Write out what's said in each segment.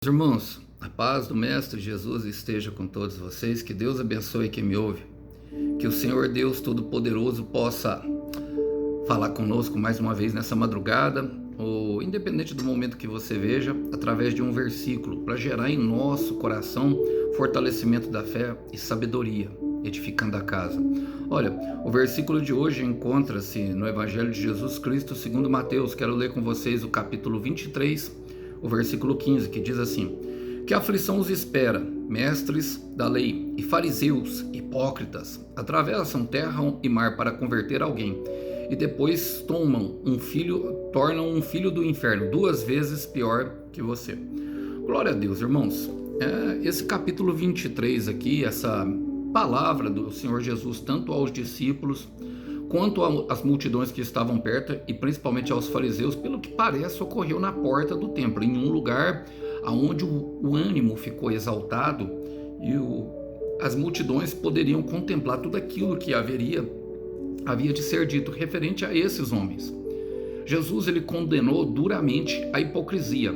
Irmãos, a paz do Mestre Jesus esteja com todos vocês, que Deus abençoe quem me ouve, que o Senhor Deus Todo-Poderoso possa falar conosco mais uma vez nessa madrugada, ou independente do momento que você veja, através de um versículo, para gerar em nosso coração fortalecimento da fé e sabedoria, edificando a casa. Olha, o versículo de hoje encontra-se no Evangelho de Jesus Cristo segundo Mateus. Quero ler com vocês o capítulo 23, o versículo 15, que diz assim: que aflição os espera, mestres da lei e fariseus, hipócritas, atravessam terra e mar para converter alguém, e depois tornam um filho do inferno 2 vezes pior que você. Glória a Deus, irmãos. Esse capítulo 23 aqui, essa palavra do Senhor Jesus, tanto aos discípulos quanto às multidões que estavam perto, e principalmente aos fariseus, pelo que parece, ocorreu na porta do templo, em um lugar onde o ânimo ficou exaltado e as multidões poderiam contemplar tudo aquilo que havia de ser dito referente a esses homens. Jesus ele condenou duramente a hipocrisia,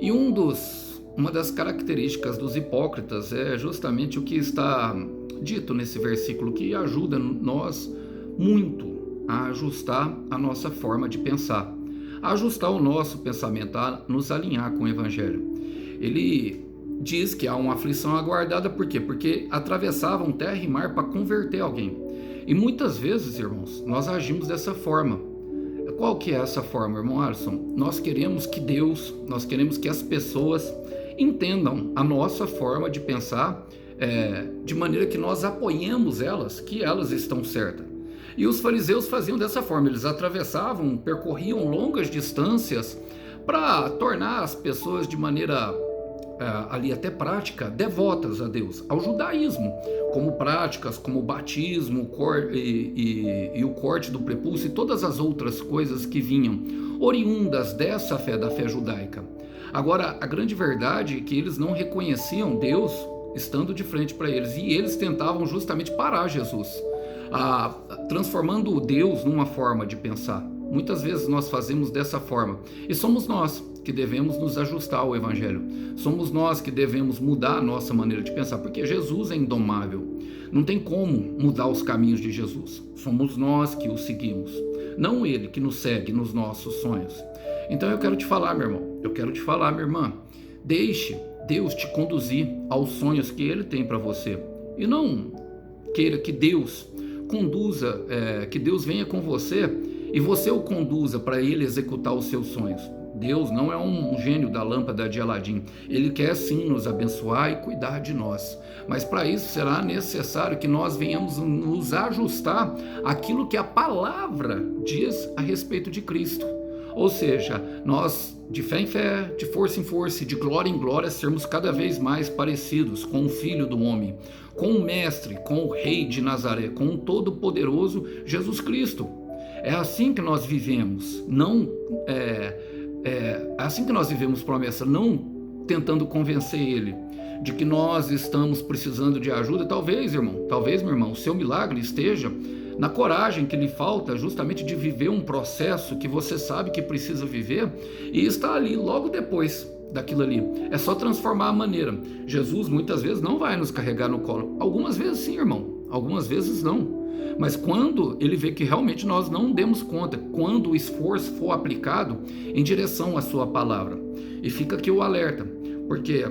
e uma das características dos hipócritas é justamente o que está dito nesse versículo, que ajuda nós muito a ajustar a nossa forma de pensar, a ajustar o nosso pensamento, a nos alinhar com o Evangelho. Ele diz que há uma aflição aguardada, por quê? Porque atravessavam terra e mar para converter alguém. E muitas vezes, irmãos, nós agimos dessa forma. Qual que é essa forma, irmão Alisson? Nós queremos que as pessoas entendam a nossa forma de pensar, de maneira que nós apoiemos elas, que elas estão certas. E os fariseus faziam dessa forma, eles percorriam longas distâncias para tornar as pessoas de maneira ali até prática, devotas a Deus, ao judaísmo, como práticas, como o batismo e o corte do prepúcio e todas as outras coisas que vinham oriundas dessa fé, da fé judaica. Agora, a grande verdade é que eles não reconheciam Deus estando de frente para eles, e eles tentavam justamente parar Jesus, transformando Deus numa forma de pensar. Muitas vezes nós fazemos dessa forma, e somos nós que devemos nos ajustar ao Evangelho, somos nós que devemos mudar a nossa maneira de pensar, porque Jesus é indomável, não tem como mudar os caminhos de Jesus, somos nós que o seguimos, não ele que nos segue nos nossos sonhos. Então eu quero te falar, meu irmão, minha irmã, deixe Deus te conduzir aos sonhos que ele tem para você, e não queira que Deus conduza, que Deus venha com você e você o conduza para ele executar os seus sonhos. Deus não é um gênio da lâmpada de Aladim. Ele quer sim nos abençoar e cuidar de nós, mas para isso será necessário que nós venhamos nos ajustar àquilo que a palavra diz a respeito de Cristo. Ou seja, nós de fé em fé, de força em força, de glória em glória, sermos cada vez mais parecidos com o Filho do Homem, com o Mestre, com o Rei de Nazaré, com o Todo-Poderoso Jesus Cristo. É assim que nós vivemos, assim que nós vivemos promessa, não tentando convencer Ele de que nós estamos precisando de ajuda. Talvez, meu irmão, o seu milagre esteja na coragem que lhe falta justamente de viver um processo que você sabe que precisa viver e está ali logo depois daquilo ali. É só transformar a maneira. Jesus muitas vezes não vai nos carregar no colo. Algumas vezes sim, irmão. Algumas vezes não. Mas quando ele vê que realmente nós não demos conta, quando o esforço for aplicado em direção à sua palavra. E fica aqui o alerta, porque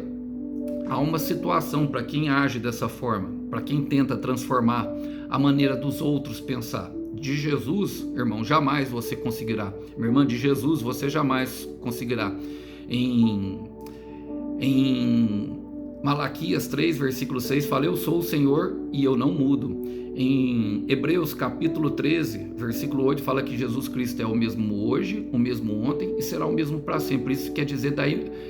há uma situação para quem age dessa forma, para quem tenta transformar a maneira dos outros pensar. De Jesus, irmão, jamais você conseguirá. Minha irmã, de Jesus você jamais conseguirá. Em Malaquias 3, versículo 6, fala: eu sou o Senhor e eu não mudo. Em Hebreus capítulo 13, versículo 8, fala que Jesus Cristo é o mesmo hoje, o mesmo ontem e será o mesmo para sempre. Isso quer dizer,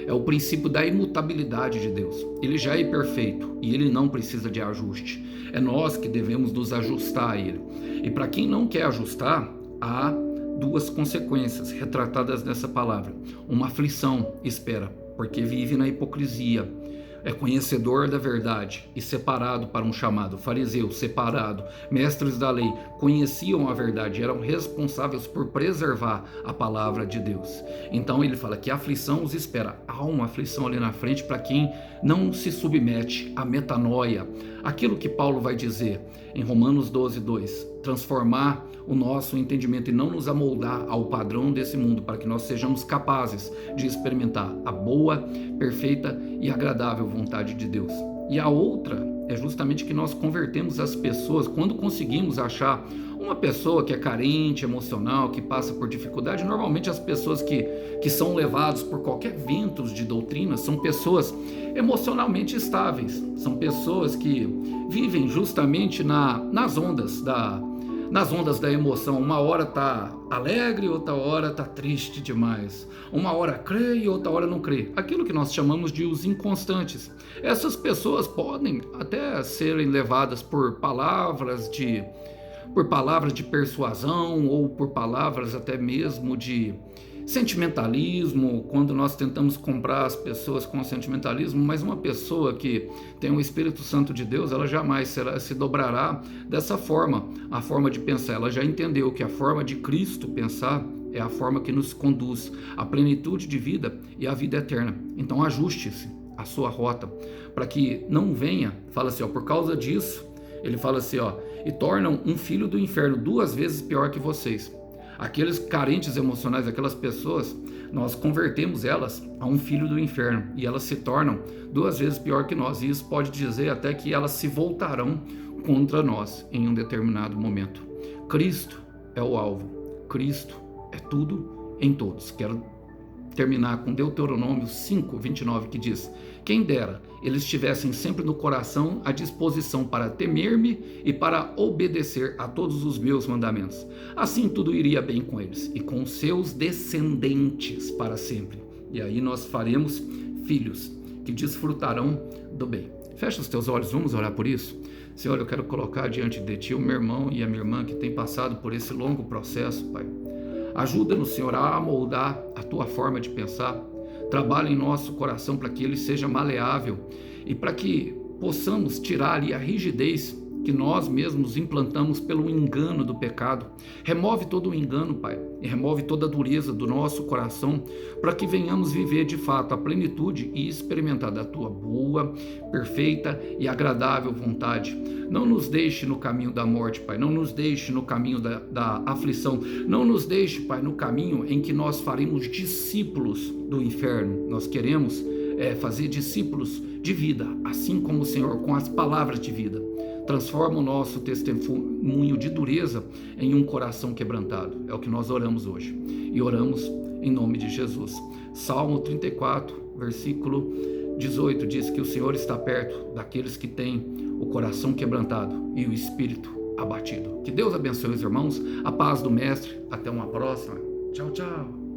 é o princípio da imutabilidade de Deus. Ele já é perfeito e ele não precisa de ajuste. É nós que devemos nos ajustar a ele. E para quem não quer ajustar, há 2 consequências retratadas nessa palavra. Uma aflição espera, porque vive na hipocrisia, é conhecedor da verdade e separado para um chamado. Fariseu, separado, mestres da lei, conheciam a verdade, eram responsáveis por preservar a palavra de Deus. Então ele fala que a aflição os espera. Há uma aflição ali na frente para quem não se submete à metanoia. Aquilo que Paulo vai dizer em Romanos 12:2, transformar o nosso entendimento e não nos amoldar ao padrão desse mundo, para que nós sejamos capazes de experimentar a boa, perfeita e agradável vontade de Deus. E a outra é justamente que nós convertemos as pessoas quando conseguimos achar uma pessoa que é carente, emocional, que passa por dificuldade. Normalmente as pessoas que são levadas por qualquer vento de doutrina são pessoas emocionalmente estáveis, são pessoas que vivem justamente nas ondas da emoção. Uma hora está alegre, outra hora está triste demais. Uma hora crê e outra hora não crê. Aquilo que nós chamamos de os inconstantes. Essas pessoas podem até serem levadas por palavras de persuasão ou por palavras até mesmo de sentimentalismo, quando nós tentamos comprar as pessoas com sentimentalismo. Mas uma pessoa que tem o Espírito Santo de Deus, ela jamais se dobrará dessa forma, a forma de pensar. Ela já entendeu que a forma de Cristo pensar é a forma que nos conduz à plenitude de vida e à vida eterna. Então ajuste-se a sua rota, para que não venha, fala assim, por causa disso, ele fala assim, e tornam um filho do inferno 2 vezes pior que vocês. Aqueles carentes emocionais, aquelas pessoas, nós convertemos elas a um filho do inferno e elas se tornam 2 vezes pior que nós. E isso pode dizer até que elas se voltarão contra nós em um determinado momento. Cristo é o alvo. Cristo é tudo em todos. Quero terminar com Deuteronômio 5:29, que diz: quem dera eles estivessem sempre no coração à disposição para temer-me e para obedecer a todos os meus mandamentos. Assim tudo iria bem com eles e com seus descendentes para sempre. E aí nós faremos filhos que desfrutarão do bem. Fecha os teus olhos, vamos orar por isso? Senhor, eu quero colocar diante de Ti o meu irmão e a minha irmã que tem passado por esse longo processo, Pai. Ajuda-nos, Senhor, a moldar a Tua forma de pensar. Trabalha em nosso coração para que ele seja maleável e para que possamos tirar ali a rigidez que nós mesmos implantamos pelo engano do pecado. Remove todo o engano, Pai, e remove toda a dureza do nosso coração, para que venhamos viver de fato a plenitude e experimentar da Tua boa, perfeita e agradável vontade. Não nos deixe no caminho da morte, Pai, não nos deixe no caminho da aflição, não nos deixe, Pai, no caminho em que nós faremos discípulos do inferno. Nós queremos fazer discípulos de vida, assim como o Senhor, com as palavras de vida. Transforma o nosso testemunho de dureza em um coração quebrantado. É o que nós oramos hoje. E oramos em nome de Jesus. Salmo 34, versículo 18, diz que o Senhor está perto daqueles que têm o coração quebrantado e o espírito abatido. Que Deus abençoe os irmãos. A paz do Mestre. Até uma próxima. Tchau, tchau.